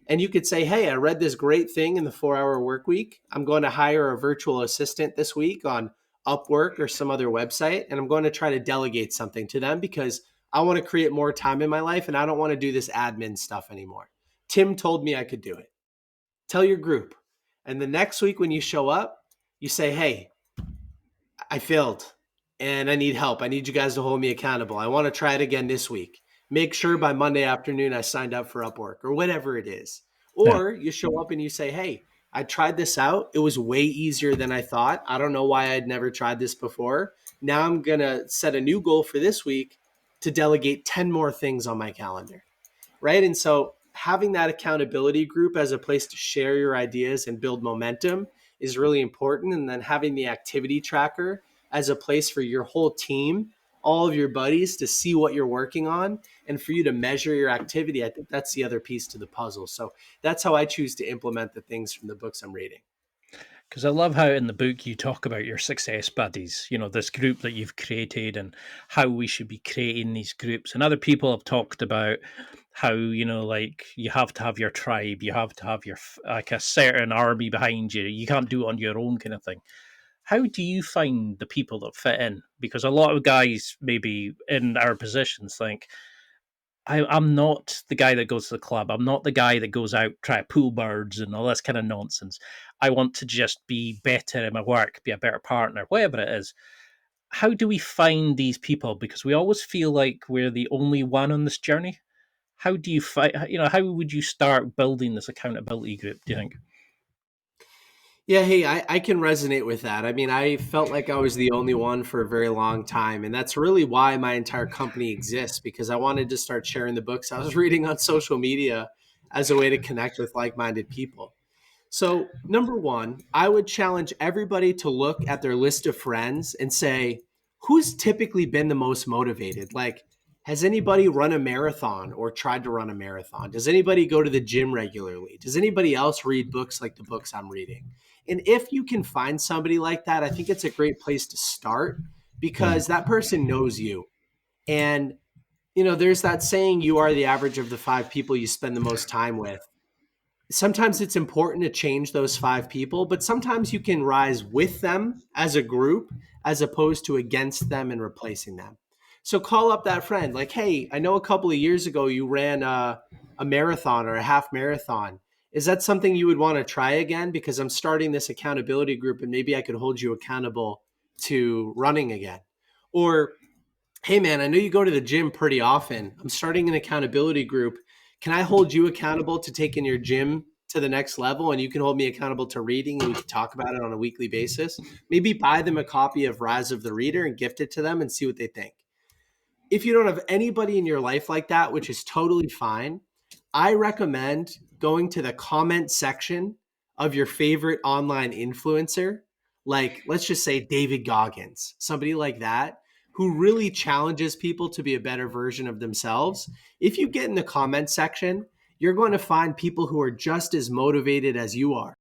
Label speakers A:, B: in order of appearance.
A: And you could say, hey, I read this great thing in the 4 hour work week. I'm going to hire a virtual assistant this week on Upwork or some other website. And I'm going to try to delegate something to them because I want to create more time in my life and I don't want to do this admin stuff anymore. Tim told me I could do it. Tell your group. And the next week when you show up, you say, hey, I failed and I need help. I need you guys to hold me accountable. I want to try it again this week. Make sure by Monday afternoon I signed up for Upwork or whatever it is.
B: Yeah.
A: Or you show up and you say, hey, I tried this out. It was way easier than I thought. I don't know why I'd never tried this before. Now I'm going to set a new goal for this week to delegate 10 more things on my calendar. Right. And so having that accountability group as a place to share your ideas and build momentum is really important. And then having the activity tracker as a place for your whole team, all of your buddies to see what you're working on and for you to measure your activity. I think that's the other piece to the puzzle. So that's how I choose to implement the things from the books I'm reading.
B: Because I love how in the book you talk about your success buddies, this group that you've created and how we should be creating these groups. And other people have talked about how, like you have to have your tribe, you have to have like a certain army behind you. You can't do it on your own kind of thing. How do you find the people that fit in? Because a lot of guys, maybe in our positions, think, I'm not the guy that goes to the club. I'm not the guy that goes out, try to pull birds and all this kind of nonsense. I want to just be better in my work, be a better partner, whatever it is. How do we find these people? Because we always feel like we're the only one on this journey. How do you find, how would you start building this accountability group, do you think?
A: Yeah, hey, I can resonate with that. I mean, I felt like I was the only one for a very long time. And that's really why my entire company exists, because I wanted to start sharing the books I was reading on social media as a way to connect with like minded people. So, number one, I would challenge everybody to look at their list of friends and say, who's typically been the most motivated? Like, has anybody run a marathon or tried to run a marathon? Does anybody go to the gym regularly? Does anybody else read books like the books I'm reading? And if you can find somebody like that, I think it's a great place to start
B: Mm.
A: because that person knows you. And, there's that saying, you are the average of the five people you spend the most time with. Sometimes it's important to change those five people, but sometimes you can rise with them as a group as opposed to against them and replacing them. So call up that friend like, hey, I know a couple of years ago you ran a marathon or a half marathon. Is that something you would want to try again? Because I'm starting this accountability group and maybe I could hold you accountable to running again. Or hey man, I know you go to the gym pretty often. I'm starting an accountability group. Can I hold you accountable to taking your gym to the next level and you can hold me accountable to reading and we can talk about it on a weekly basis? Maybe buy them a copy of Rise of the Reader and gift it to them and see what they think. If you don't have anybody in your life like that, which is totally fine, I recommend going to the comment section of your favorite online influencer, like let's just say David Goggins, somebody like that, who really challenges people to be a better version of themselves. If you get in the comment section, you're going to find people who are just as motivated as you are.